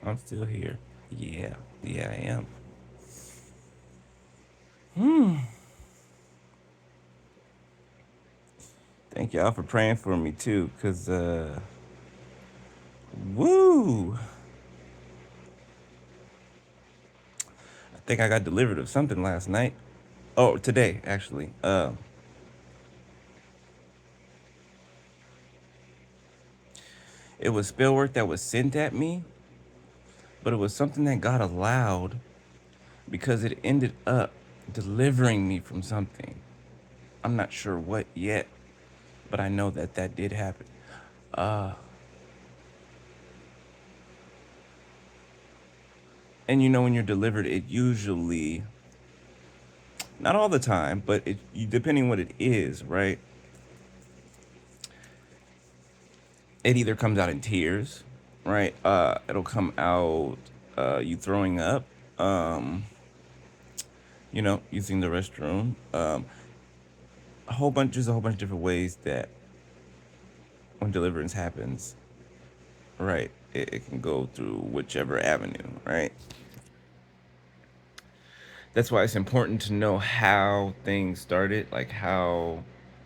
I'm still here. Yeah, yeah, I am. Thank y'all for praying for me too, cause woo, I think I got delivered of something last night. Oh, today actually. It was spell work that was sent at me, but it was something that God allowed because it ended up delivering me from something. I'm not sure what yet, but I know that that did happen. And you know, when you're delivered, it usually, not all the time, but depending what it is, right? It either comes out in tears, right? It'll come out you throwing up, um, using the restroom. There's a whole bunch of different ways that when deliverance happens, right? It can go through whichever avenue, right? That's why it's important to know how things started, like how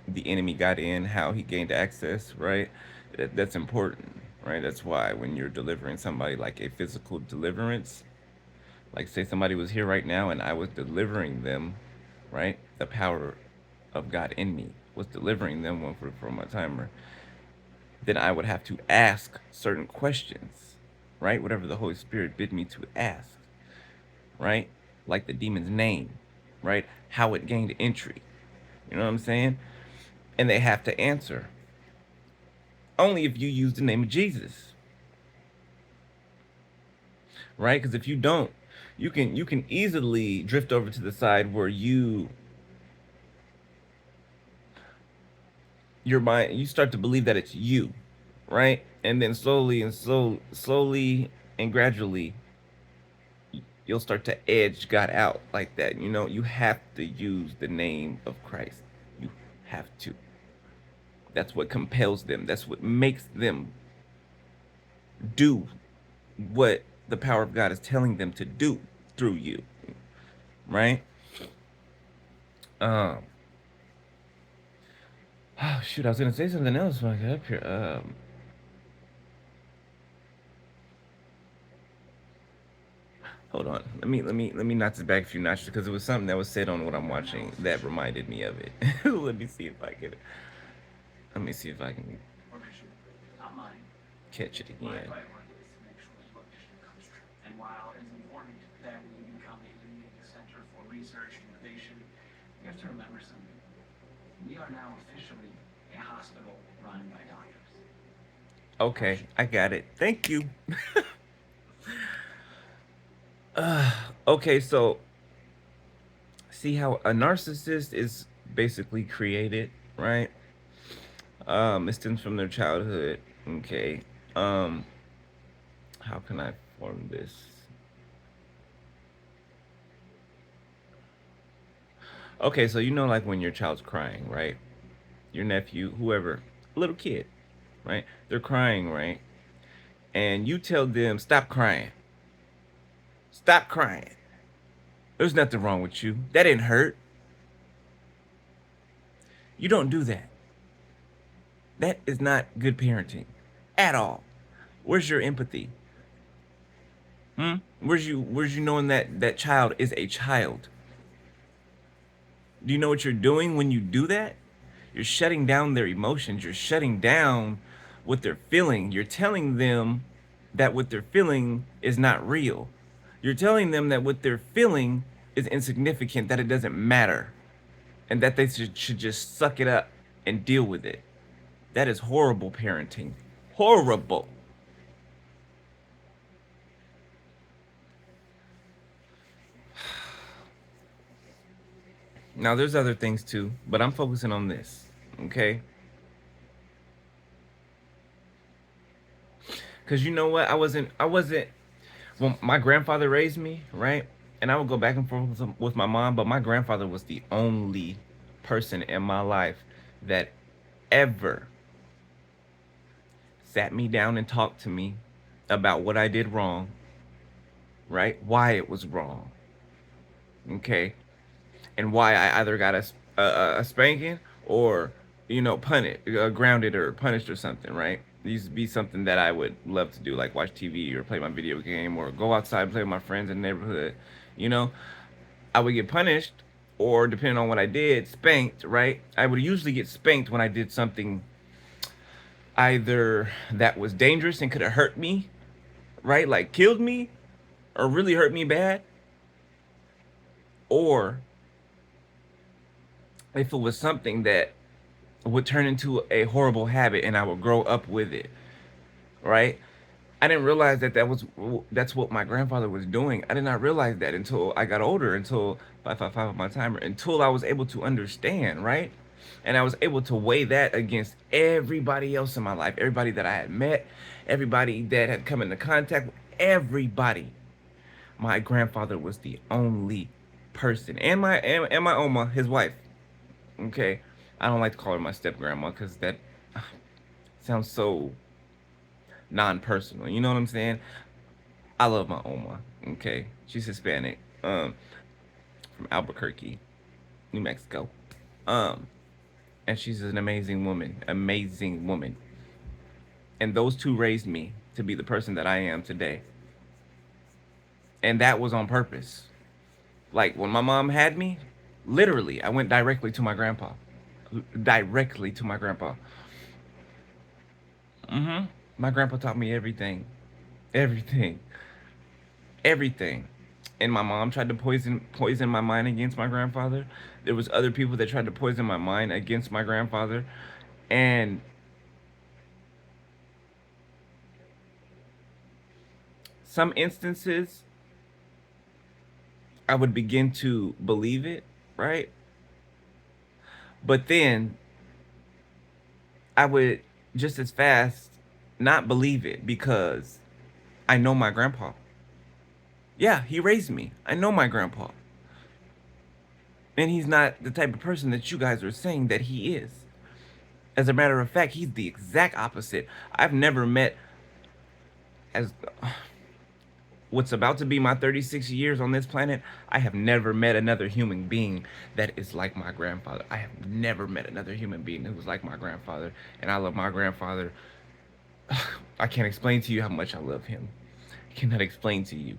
the enemy got in, how he gained access, right? That's important, right? That's why when you're delivering somebody like a physical deliverance, like say somebody was here right now and I was delivering them, right? The power of God in me was delivering them one for my timer. Then I would have to ask certain questions, right? Whatever the Holy Spirit bid me to ask, right? Like the demon's name, right? How it gained entry. You know what I'm saying? And they have to answer. Only if you use the name of Jesus, right? Because if you don't, you can easily drift over to the side where your mind you start to believe that it's you, right? And then slowly and gradually you'll start to edge God out like that. You know, you have to use the name of Christ. You have to. That's what compels them. That's what makes them do what the power of God is telling them to do through you, right? Um, oh shoot, I was gonna say something else when I got up here. Hold on. Let me knock this back a few notches because it was something that was said on what I'm watching that reminded me of it. Let me see if I can. Let me see if I can catch it again. Okay, I got it. Thank you. Okay, so see how a narcissist is basically created, right? It stems from their childhood. Okay. Um, how can I form this? Okay, so you know, like when your child's crying, right? Your nephew, whoever, little kid, right? They're crying, right? And you tell them, stop crying. Stop crying. There's nothing wrong with you. That didn't hurt. You don't do that. That is not good parenting at all. Where's your empathy? Hmm? Where's you knowing that that child is a child? Do you know what you're doing when you do that? You're shutting down their emotions. You're shutting down what they're feeling. You're telling them that what they're feeling is not real. You're telling them that what they're feeling is insignificant, that it doesn't matter, and that they should just suck it up and deal with it. That is horrible parenting. Horrible. Now, there's other things too, but I'm focusing on this, okay? Because you know what? I wasn't, well, my grandfather raised me, right? And I would go back and forth with my mom, but my grandfather was the only person in my life that ever sat me down and talked to me about what I did wrong, right? Why it was wrong, okay? And why I either got a spanking or, punished, grounded or punished or something, right? It used to be something that I would love to do, like watch TV or play my video game or go outside and play with my friends in the neighborhood. You know, I would get punished or, depending on what I did, spanked, right? I would usually get spanked when I did something either that was dangerous and could have hurt me, right? Like killed me or really hurt me bad, or if it was something that would turn into a horrible habit and I would grow up with it, right? I didn't realize that that's what my grandfather was doing. I did not realize that until I got older, until 555 on my timer, until I was able to understand, right? And I was able to weigh that against everybody else in my life, everybody that I had met, everybody that had come into contact with, everybody. My grandfather was the only person, and my Oma, his wife. Okay, I don't like to call her my step grandma because that sounds so non-personal. You know what I'm saying? I love my Oma. Okay, she's Hispanic, from Albuquerque, New Mexico, um, and she's an amazing woman. And those two raised me to be the person that I am today, and that was on purpose. Like when my mom had me, literally, I went directly to my grandpa, directly to my grandpa. My grandpa taught me everything, everything. And my mom tried to poison my mind against my grandfather. There was other people that tried to poison my mind against my grandfather, and some instances I would begin to believe it, right? But then I would just as fast not believe it because I know my grandpa. Yeah, he raised me. I know my grandpa. And he's not the type of person that you guys are saying that he is. As a matter of fact, he's the exact opposite. I've never met, as what's about to be my 36 years on this planet, I have never met another human being that is like my grandfather. I have never met another human being who was like my grandfather. And I love my grandfather. I can't explain to you how much I love him. I cannot explain to you.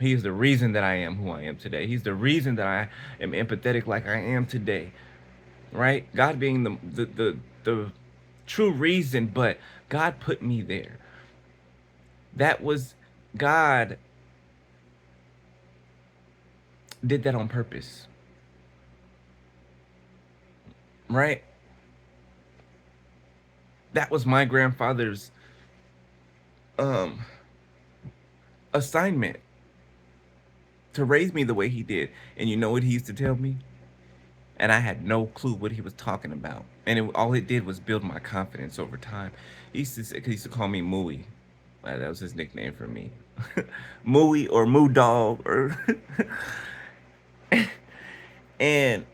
He is the reason that I am who I am today. He's the reason that I am empathetic like I am today. Right? God being the true reason, but God put me there. That was God did that on purpose. Right? That was my grandfather's um assignment to raise me the way he did. And you know what he used to tell me? And I had no clue what he was talking about. And all it did was build my confidence over time. He used to call me Mooey. That was his nickname for me. Mooey or Moo Dog or and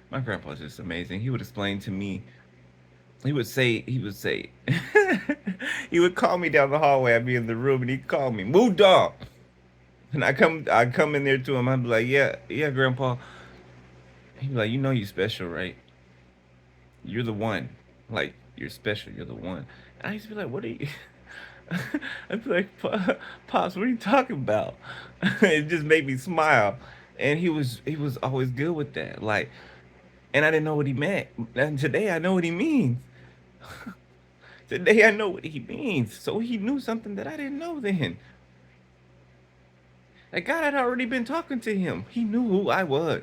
my grandpa's just amazing. He would explain to me. He would say, he would call me down the hallway. I'd be in the room, and he'd call me Moo Dog, and I come in there to him. I'd be like, yeah, yeah, Grandpa. He'd be like, you know, you special, right? You're the one. Like, you're special. You're the one. And I used to be like, what are you? I'd be like, Pops, what are you talking about? It just made me smile. And he was always good with that. Like, and I didn't know what he meant. And today I know what he means. Today I know what he means. So he knew something that I didn't know then. Like God had already been talking to him. He knew who I was.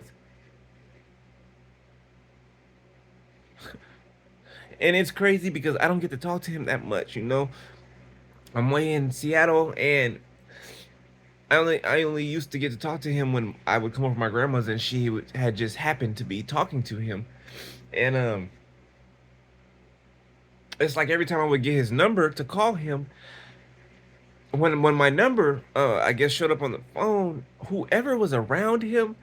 And it's crazy because I don't get to talk to him that much. I'm way in Seattle, and I only used to get to talk to him when I would come over to my grandma's, and had just happened to be talking to him. And it's like every time I would get his number to call him, when my number I guess showed up on the phone, whoever was around him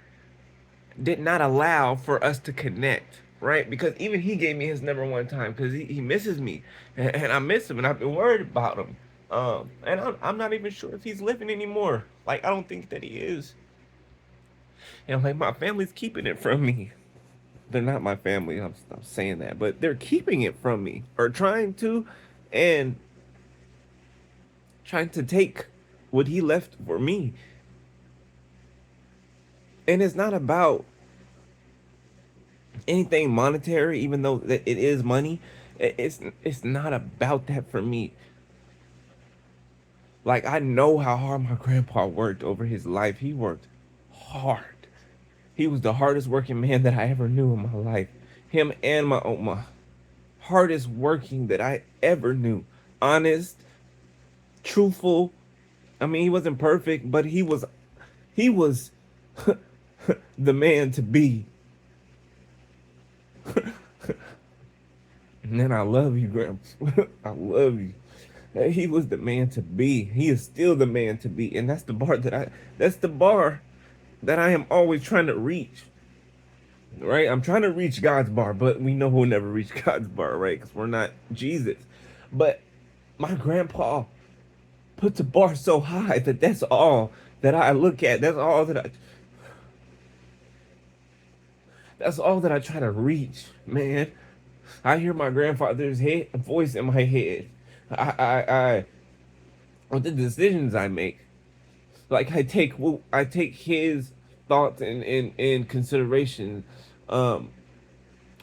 did not allow for us to connect, right? Because even he gave me his number one time because he misses me, and I miss him, and I've been worried about him. And I'm not even sure if he's living anymore. Like, I don't think that he is. And like, my family's keeping it from me. They're not my family. I'm saying that, but they're keeping it from me or trying to, and trying to take what he left for me. And it's not about anything monetary, even though it is money. It's not about that for me. Like, I know how hard my grandpa worked over his life. He worked hard. He was the hardest working man that I ever knew in my life. Him and my oma, hardest working that I ever knew. Honest, truthful. I mean, he wasn't perfect, but he was the man to be. Man, I love you, Gramps. I love you. He was the man to be. He is still the man to be. And that's the bar that I am always trying to reach. Right? I'm trying to reach God's bar, but we know we'll never reach God's bar, right? Because we're not Jesus. But my grandpa put the bar so high that that's all that I look at. That's all that I try to reach, man. I hear my grandfather's voice in my head. I with the decisions I make. Like, I take his thoughts in consideration um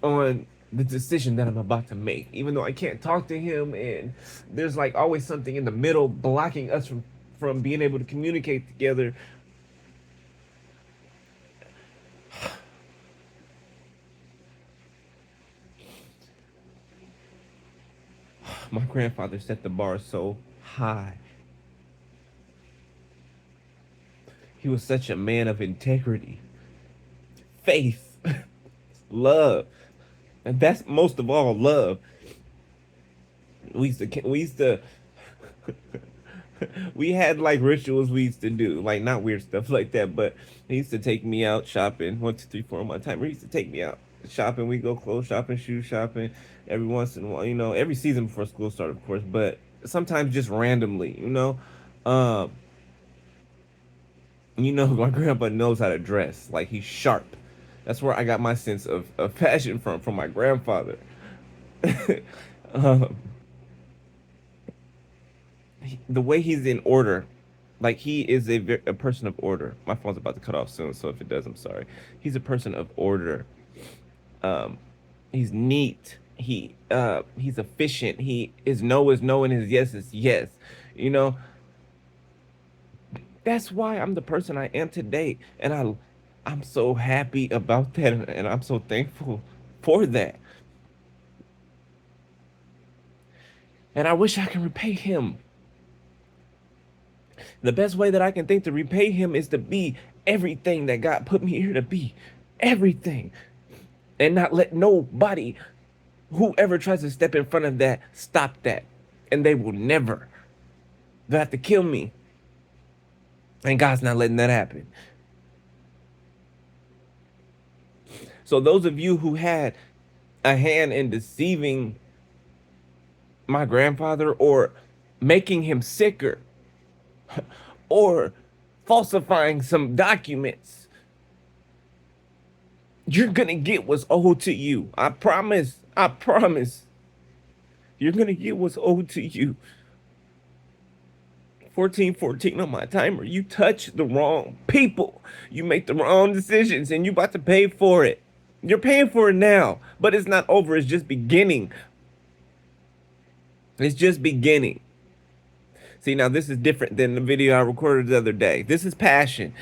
on the decision that I'm about to make. Even though I can't talk to him, and there's like always something in the middle blocking us from being able to communicate together. My grandfather set the bar so high. He was such a man of integrity, faith, love, and that's most of all love. We used to we had like rituals we used to do, like not weird stuff like that, but he used to take me out shopping. 1, 2, 3, 4 on my time. He used to take me out shopping. We go clothes shopping, shoe shopping, every once in a while. Every season before school started, of course, but sometimes just randomly. Um, my grandpa knows how to dress. Like, he's sharp. That's where I got my sense of fashion from my grandfather. um, the way he's in order, like, he is a person of order. My phone's about to cut off soon, so if it does, I'm sorry. He's a person of order. Um, he's neat. He's efficient. His no is no and his yes is yes. You know, that's why I'm the person I am today, and I'm so happy about that, and I'm so thankful for that. And I wish I can repay him. The best way that I can think to repay him is to be everything that God put me here to be. Everything. And not let nobody, whoever tries to step in front of that, stop that. And they will never. They'll have to kill me. And God's not letting that happen. So those of you who had a hand in deceiving my grandfather, or making him sicker, or falsifying some documents, you're gonna get what's owed to you. I promise. I promise. You're gonna get what's owed to you. 1414 on my timer. You touch the wrong people. You make the wrong decisions, and you about to pay for it. You're paying for it now, but it's not over. It's just beginning. It's just beginning. See, now this is different than the video I recorded the other day. This is passion.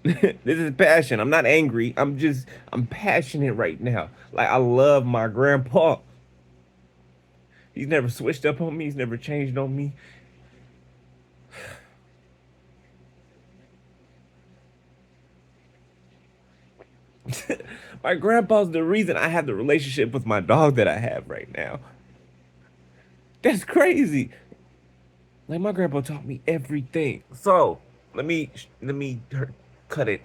This is passion. I'm not angry. I'm passionate right now. Like, I love my grandpa. He's never switched up on me. He's never changed on me. My grandpa's the reason I have the relationship with my dog that I have right now. That's crazy. Like my grandpa taught me everything. So cut it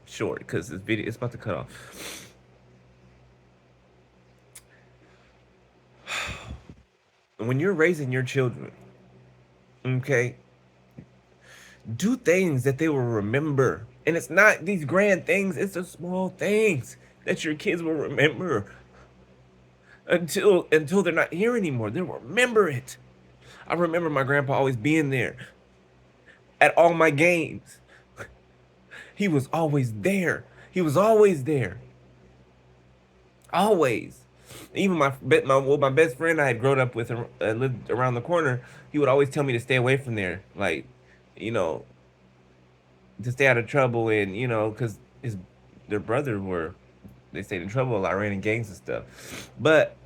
short because this video is about to cut off. When you're raising your children, okay, do things that they will remember. And it's not these grand things, it's the small things that your kids will remember until they're not here anymore. They'll remember it. I remember my grandpa always being there at all my games. He was always there. He was always there. Always. Even my best friend I had grown up with lived around the corner. He would always tell me to stay away from there, like, you know, to stay out of trouble, and because their brother were they stayed in trouble a lot, ran in gangs and stuff. But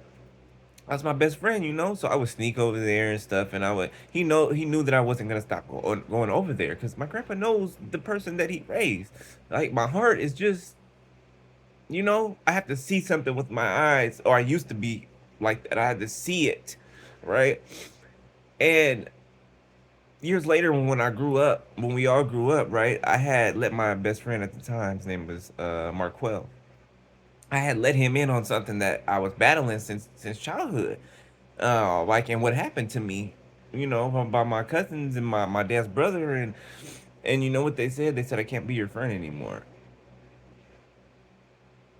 that's my best friend, so I would sneak over there and stuff, and he knew that I wasn't gonna stop going over there because my grandpa knows the person that he raised. Like my heart is just, I have to see something with my eyes, or I used to be like that. I had to see it, right? And years later, when we all grew up, right, I had let my best friend at the time, his name was Marquell. I had let him in on something that I was battling since childhood. Like, and what happened to me, by my cousins and my dad's brother, and you know what they said? They said I can't be your friend anymore.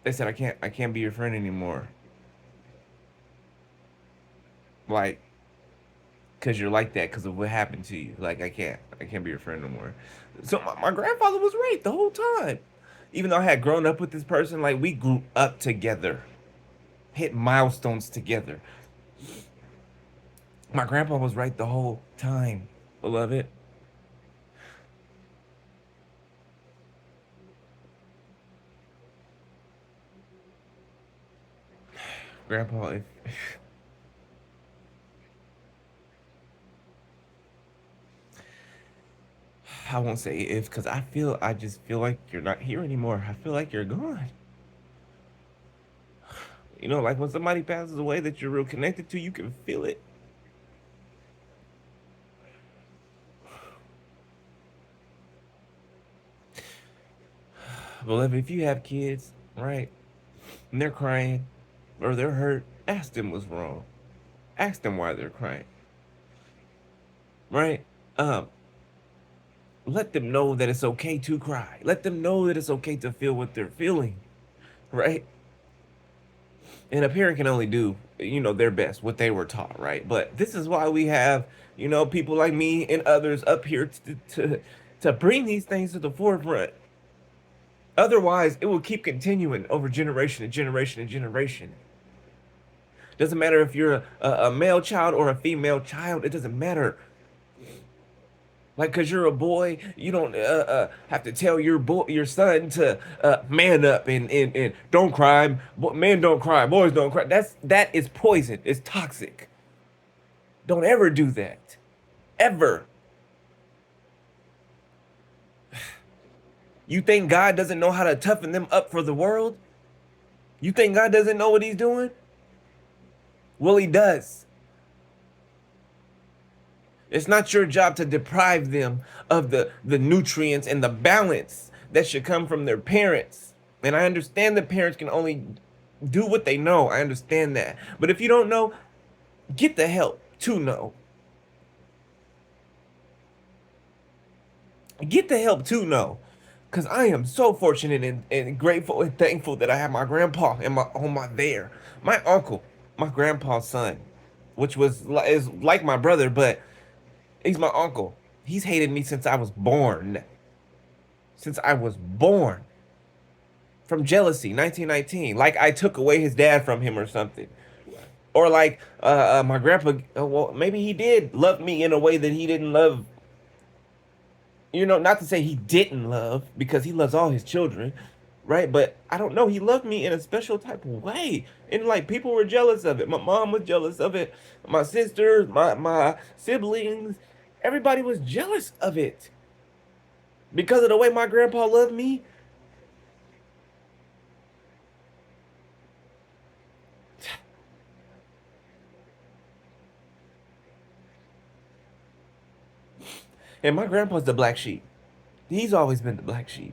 They said I can't be your friend anymore. Like, cause you're like that, cause of what happened to you. Like I can't be your friend no more. So my grandfather was right the whole time. Even though I had grown up with this person, like we grew up together, hit milestones together. My grandpa was right the whole time, beloved. Grandpa, if I won't say if, because I just feel like you're not here anymore. I feel like you're gone. Like when somebody passes away that you're real connected to, you can feel it. Beloved, if you have kids, right, and they're crying or they're hurt, ask them what's wrong. Ask them why they're crying, right? Um, Let them know that it's okay to cry. Let them know that it's okay to feel what they're feeling, right? And a parent can only do, their best, what they were taught, right? But this is why we have, people like me and others up here to bring these things to the forefront. Otherwise, it will keep continuing over generation and generation and generation. Doesn't matter if you're a male child or a female child. It doesn't matter. Like, cause you're a boy, you don't have to tell your son to man up and don't cry. Men don't cry. Boys don't cry. That is poison. It's toxic. Don't ever do that. Ever. You think God doesn't know how to toughen them up for the world? You think God doesn't know what He's doing? Well, He does. It's not your job to deprive them of the nutrients and the balance that should come from their parents. And I understand that parents can only do what they know. I understand that. But if you don't know, get the help to know. Get the help to know. Because I am so fortunate and grateful and thankful that I have my grandpa and my there. My uncle, my grandpa's son, which is like my brother, but he's my uncle. He's hated me since I was born. Since I was born. From jealousy, 1919. Like I took away his dad from him or something. Or like my grandpa, well, maybe he did love me in a way that he didn't love. Not to say he didn't love, because he loves all his children, right? But I don't know. He loved me in a special type of way. And like people were jealous of it. My mom was jealous of it. My sisters, my siblings, everybody was jealous of it. Because of the way my grandpa loved me. And my grandpa's the black sheep. He's always been the black sheep.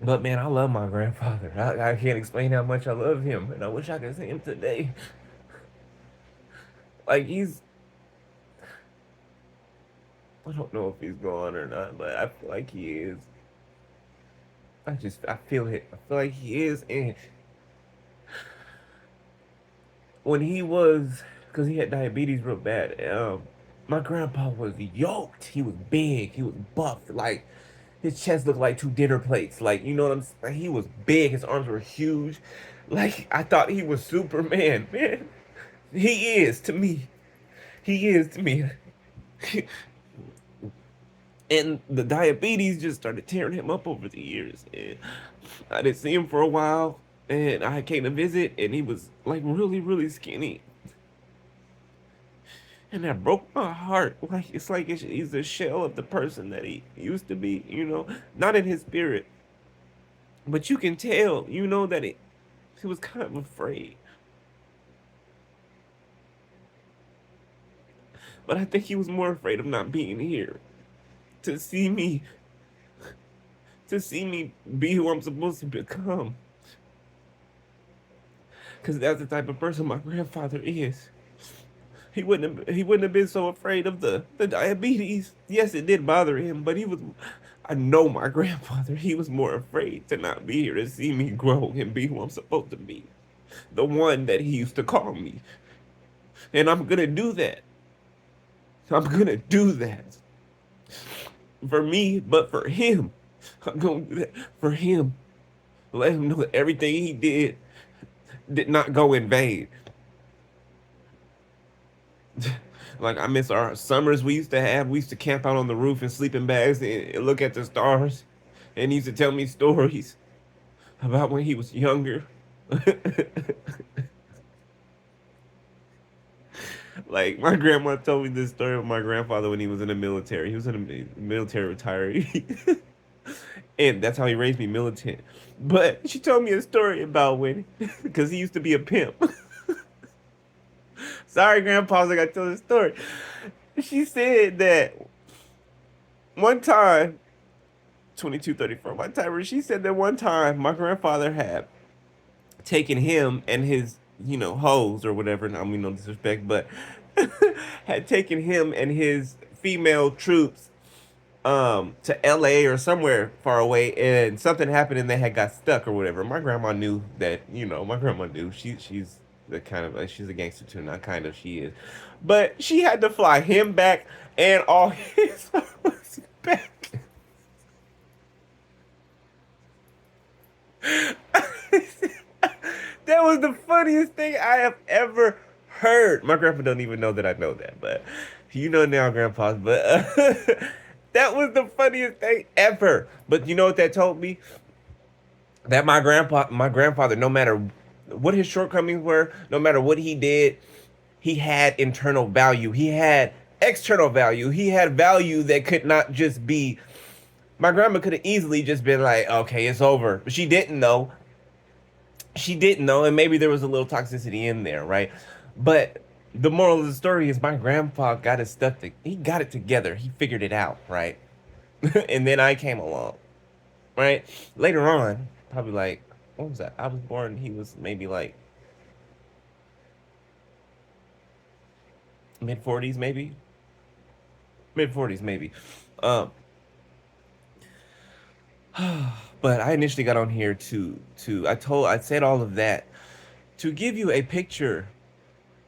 But man, I love my grandfather. I can't explain how much I love him, and I wish I could see him today. Like I don't know if he's gone or not, but I feel like he is. I feel it. I feel like he is. And when he was, because he had diabetes real bad, my grandpa was yoked. He was big. He was buff. Like his chest looked like two dinner plates. Like, you know what I'm saying? Like, he was big. His arms were huge. Like, I thought he was Superman, man. He is to me. He is to me. And the diabetes just started tearing him up over the years. And I didn't see him for a while. And I came to visit, and he was like really, really skinny. And that broke my heart. Like, it's like he's a shell of the person that he used to be, not in his spirit. But you can tell, that he was kind of afraid. But I think he was more afraid of not being here. To see me, to see me be who I'm supposed to become. Because that's the type of person my grandfather is. He wouldn't have been so afraid of the diabetes. Yes, it did bother him, but I know my grandfather, he was more afraid to not be here to see me grow and be who I'm supposed to be. The one that he used to call me. And I'm gonna do that. I'm gonna do that. For me, but for him. I'm gonna do that for him. Let him know that everything he did not go in vain. Like, I miss our summers we used to have. We used to camp out on the roof in sleeping bags and look at the stars. And he used to tell me stories about when he was younger. Like, my grandma told me this story of my grandfather when he was in the military. He was in a military retiree. And that's how he raised me, militant. But she told me a story about when, because he used to be a pimp. Sorry, Grandpa, I gotta tell this story. She said that one time, 2234, one time, she said that one time my grandfather had taken him and his, hoes or whatever, I mean, no disrespect, but had taken him and his female troops to LA or somewhere far away, and something happened and they had got stuck or whatever. My grandma knew that, my grandma knew she's the kind of, she's a gangster too, not kind of, she is. But she had to fly him back and all his hoes back. That was the funniest thing I have ever heard. My grandpa don't even know that I know that, but you know now, grandpas. But that was the funniest thing ever. But you know what that told me? That my grandfather, no matter what his shortcomings were, no matter what he did, he had internal value. He had external value. He had value that could not just be. My grandma could have easily just been like, okay, it's over. But she didn't know. She didn't know, and maybe there was a little toxicity in there, right? But the moral of the story is my grandpa got his stuff. He got it together. He figured it out, right? And then I came along, right? Later on, probably like, what was that? I was born. He was maybe like mid 40s, maybe mid 40s, maybe. Um, but I initially got on here I said all of that to give you a picture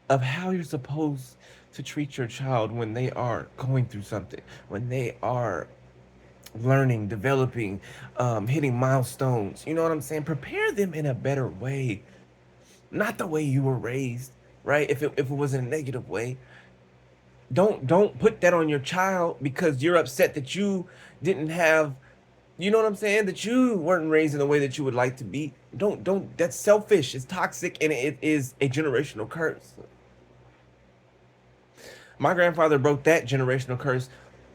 of how you're supposed to treat your child when they are going through something, when they are learning, developing, hitting milestones. You know what I'm saying? Prepare them in a better way, not the way you were raised, right? If it was in a negative way, don't put that on your child because you're upset that you didn't have. You know what I'm saying? That you weren't raised in the way that you would like to be. Don't. That's selfish. It's toxic, and it is a generational curse. My grandfather broke that generational curse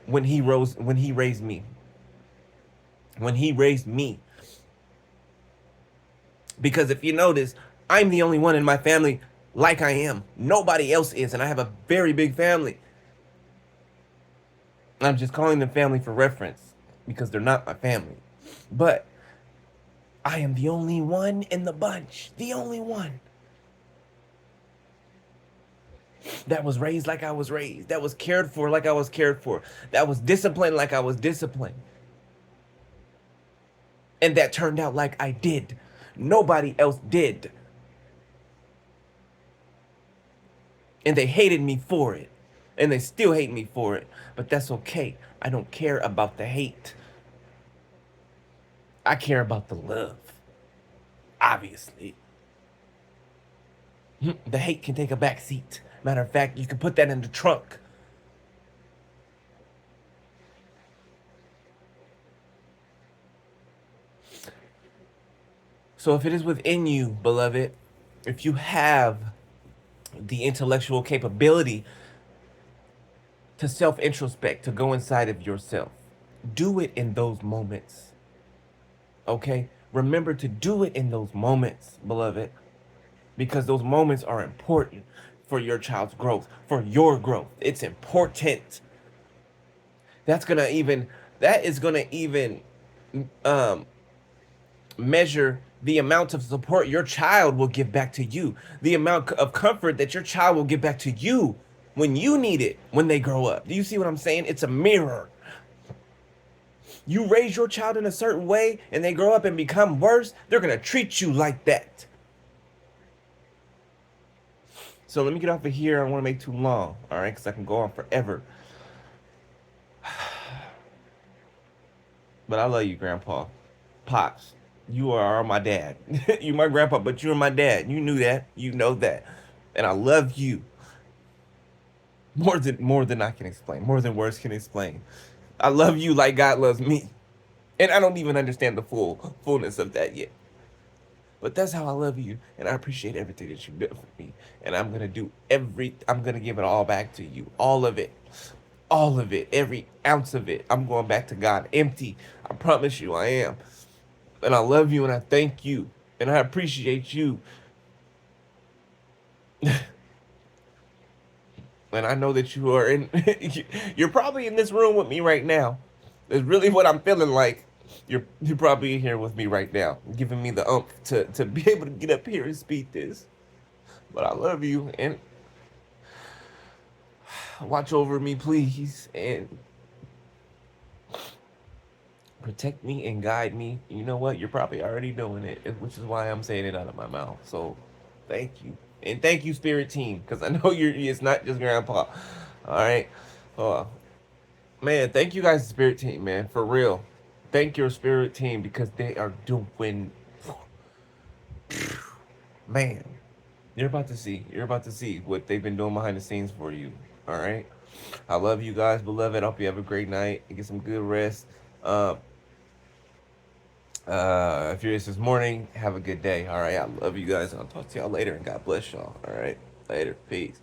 when he raised me. When he raised me. Because if you notice, I'm the only one in my family. like I am. Nobody else is, and I have a very big family. I'm just calling them family for reference because they're not my family. But I am the only one in the bunch, the only one that was raised like I was raised, that was cared for like I was cared for, that was disciplined like I was disciplined, and that turned out like I did. Nobody else did. And they hated me for it. And they still hate me for it. But that's okay. I don't care about the hate. I care about the love. Obviously. The hate can take a back seat. Matter of fact, you can put that in the trunk. So if it is within you, beloved, if you have the intellectual capability to self-introspect, to go inside of yourself, do it in those moments. Okay? Remember to do it in those moments, beloved, because those moments are important for your child's growth, for your growth. It's important. That's gonna even that is gonna even um measure the amount of support your child will give back to you, the amount of comfort that your child will give back to you when you need it when they grow up. Do you see what I'm saying? It's a mirror. You raise your child in a certain way and they grow up and become worse, they're gonna treat you like that. So let me get off of here. I don't want to make too long, all right? Because I can go on forever. But I love you, Grandpa. Pops, you are my dad. You my grandpa, but you're my dad. You knew that. You know that. And I love you more than I can explain. More than words can explain. I love you like God loves me. And I don't even understand the fullness of that yet. But that's how I love you, and I appreciate everything that you do for me. And I'm gonna give it all back to you. All of it, every ounce of it. I'm going back to God empty. I promise you I am. And I love you and I thank you. And I appreciate you. And I know that you are in you're probably in this room with me right now. It's really what I'm feeling like. You're probably in here with me right now, giving me the oomph to be able to get up here and speak this. But I love you and watch over me, please, and protect me and guide me. You know what? You're probably already doing it, which is why I'm saying it out of my mouth. So, thank you, and thank you, Spirit Team, because I know you're. It's not just Grandpa. All right, uh, man. Thank you guys, Spirit Team, man, for real. Thank your Spirit Team because they are doing. Man, you're about to see. You're about to see what they've been doing behind the scenes for you. All right. I love you guys, beloved. I hope you have a great night and get some good rest. Um, if you're this morning, have a good day. All right. I love you guys. I'll talk to y'all later and God bless y'all. All right. Later. Peace.